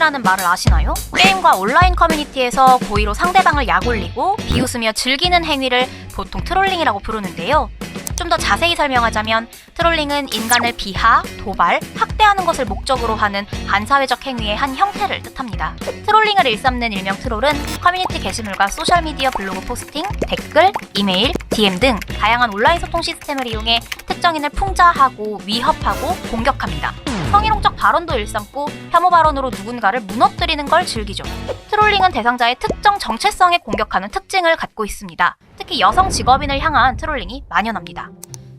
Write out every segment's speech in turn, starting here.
트롤링이라는 말을 아시나요? 게임과 온라인 커뮤니티에서 고의로 상대방을 약올리고 비웃으며 즐기는 행위를 보통 트롤링이라고 부르는데요. 좀 더 자세히 설명하자면 트롤링은 인간을 비하, 도발, 학대하는 것을 목적으로 하는 반사회적 행위의 한 형태를 뜻합니다. 트롤링을 일삼는 일명 트롤은 커뮤니티 게시물과 소셜미디어 블로그 포스팅, 댓글, 이메일, DM 등 다양한 온라인 소통 시스템을 이용해 특정인을 풍자하고 위협하고 공격합니다. 성희롱적 발언도 일삼고 혐오 발언으로 누군가를 무너뜨리는 걸 즐기죠. 트롤링은 대상자의 특정 정체성에 공격하는 특징을 갖고 있습니다. 특히 여성 직업인을 향한 트롤링이 만연합니다.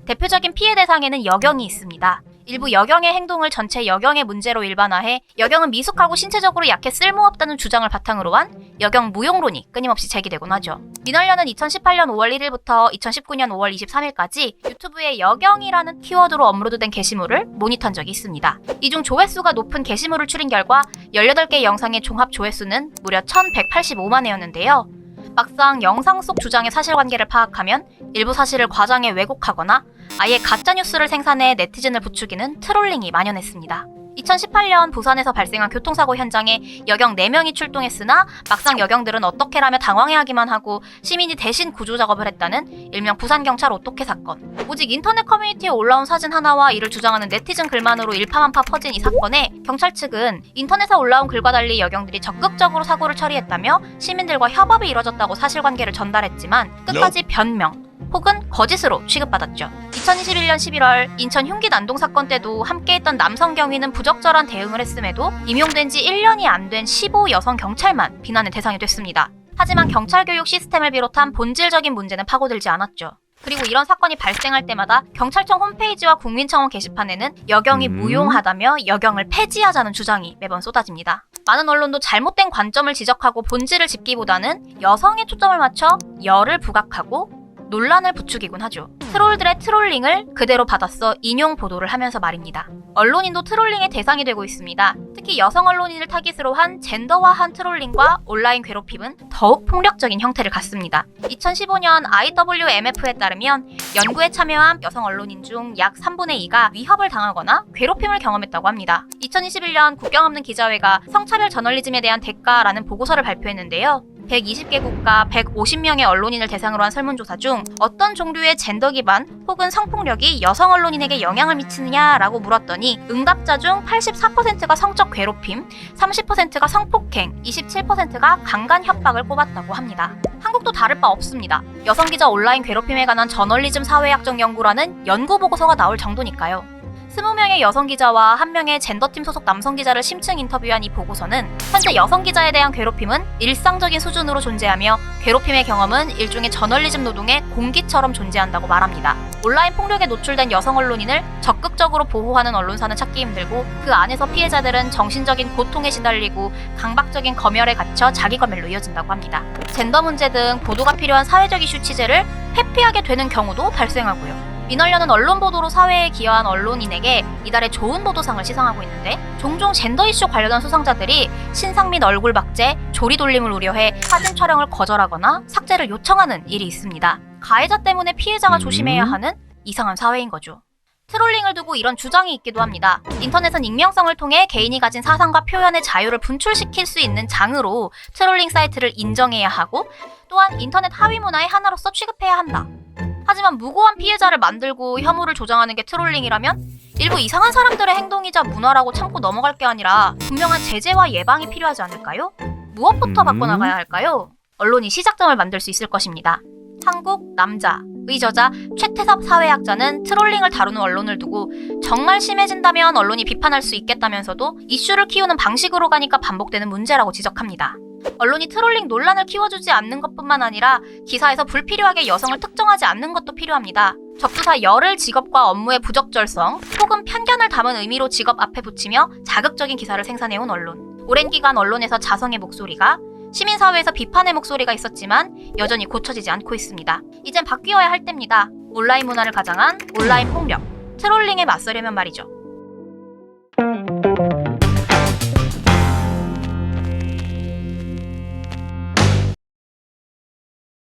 대표적인 피해 대상에는 여경이 있습니다. 일부 여경의 행동을 전체 여경의 문제로 일반화해 여경은 미숙하고 신체적으로 약해 쓸모없다는 주장을 바탕으로 한 여경 무용론이 끊임없이 제기되곤 하죠. 민원련은 2018년 5월 1일부터 2019년 5월 23일까지 유튜브에 여경이라는 키워드로 업로드된 게시물을 모니터한 적이 있습니다. 이 중 조회수가 높은 게시물을 추린 결과 18개 영상의 종합 조회수는 무려 1185만 회였는데요. 막상 영상 속 주장의 사실관계를 파악하면 일부 사실을 과장해 왜곡하거나 아예 가짜뉴스를 생산해 네티즌을 부추기는 트롤링이 만연했습니다. 2018년 부산에서 발생한 교통사고 현장에 여경 4명이 출동했으나 막상 여경들은 어떻게라며 당황해하기만 하고 시민이 대신 구조작업을 했다는 일명 부산경찰 오토케 사건. 오직 인터넷 커뮤니티에 올라온 사진 하나와 이를 주장하는 네티즌 글만으로 일파만파 퍼진 이 사건에 경찰 측은 인터넷에 올라온 글과 달리 여경들이 적극적으로 사고를 처리했다며 시민들과 협업이 이뤄졌다고 사실관계를 전달했지만 끝까지 변명 혹은 거짓으로 취급받았죠. 2021년 11월 인천 흉기 난동 사건 때도 함께했던 남성 경위는 부적절한 대응을 했음에도 임용된 지 1년이 안 된 15 여성 경찰만 비난의 대상이 됐습니다. 하지만 경찰 교육 시스템을 비롯한 본질적인 문제는 파고들지 않았죠. 그리고 이런 사건이 발생할 때마다 경찰청 홈페이지와 국민청원 게시판에는 여경이 무용하다며 여경을 폐지하자는 주장이 매번 쏟아집니다. 많은 언론도 잘못된 관점을 지적하고 본질을 짚기보다는 여성에 초점을 맞춰 여를 부각하고 논란을 부추기곤 하죠. 트롤들의 트롤링을 그대로 받아써 인용 보도를 하면서 말입니다. 언론인도 트롤링의 대상이 되고 있습니다. 특히 여성 언론인을 타깃으로 한 젠더화한 트롤링과 온라인 괴롭힘은 더욱 폭력적인 형태를 갖습니다. 2015년 IWMF에 따르면 연구에 참여한 여성 언론인 중 약 3분의 2가 위협을 당하거나 괴롭힘을 경험했다고 합니다. 2021년 국경 없는 기자회가 성차별 저널리즘에 대한 대가라는 보고서를 발표했는데요. 120개 국가 150명의 언론인을 대상으로 한 설문조사 중 어떤 종류의 젠더 기반 혹은 성폭력이 여성 언론인에게 영향을 미치느냐라고 물었더니 응답자 중 84%가 성적 괴롭힘, 30%가 성폭행, 27%가 강간 협박을 꼽았다고 합니다. 한국도 다를 바 없습니다. 여성 기자 온라인 괴롭힘에 관한 저널리즘 사회학적 연구라는 연구 보고서가 나올 정도니까요. 20명의 여성 기자와 1명의 젠더팀 소속 남성 기자를 심층 인터뷰한 이 보고서는 현재 여성 기자에 대한 괴롭힘은 일상적인 수준으로 존재하며 괴롭힘의 경험은 일종의 저널리즘 노동의 공기처럼 존재한다고 말합니다. 온라인 폭력에 노출된 여성 언론인을 적극적으로 보호하는 언론사는 찾기 힘들고 그 안에서 피해자들은 정신적인 고통에 시달리고 강박적인 검열에 갇혀 자기 검열로 이어진다고 합니다. 젠더 문제 등 보도가 필요한 사회적 이슈 취재를 회피하게 되는 경우도 발생하고요. 민원련은 언론 보도로 사회에 기여한 언론인에게 이달의 좋은 보도상을 시상하고 있는데 종종 젠더 이슈 관련한 수상자들이 신상 및 얼굴 박제, 조리 돌림을 우려해 사진 촬영을 거절하거나 삭제를 요청하는 일이 있습니다. 가해자 때문에 피해자가 조심해야 하는 이상한 사회인 거죠. 트롤링을 두고 이런 주장이 있기도 합니다. 인터넷은 익명성을 통해 개인이 가진 사상과 표현의 자유를 분출시킬 수 있는 장으로 트롤링 사이트를 인정해야 하고 또한 인터넷 하위 문화의 하나로서 취급해야 한다. 하지만 무고한 피해자를 만들고 혐오를 조장하는 게 트롤링이라면 일부 이상한 사람들의 행동이자 문화라고 참고 넘어갈 게 아니라 분명한 제재와 예방이 필요하지 않을까요? 무엇부터 바꿔나가야 할까요? 언론이 시작점을 만들 수 있을 것입니다. 한국 남자의 저자 최태섭 사회학자는 트롤링을 다루는 언론을 두고 정말 심해진다면 언론이 비판할 수 있겠다면서도 이슈를 키우는 방식으로 가니까 반복되는 문제라고 지적합니다. 언론이 트롤링 논란을 키워주지 않는 것뿐만 아니라 기사에서 불필요하게 여성을 특정하지 않는 것도 필요합니다. 접두사 열을 직업과 업무의 부적절성 혹은 편견을 담은 의미로 직업 앞에 붙이며 자극적인 기사를 생산해온 언론. 오랜 기간 언론에서 자성의 목소리가 시민사회에서 비판의 목소리가 있었지만 여전히 고쳐지지 않고 있습니다. 이젠 바뀌어야 할 때입니다. 온라인 문화를 가장한 온라인 폭력, 트롤링에 맞서려면 말이죠.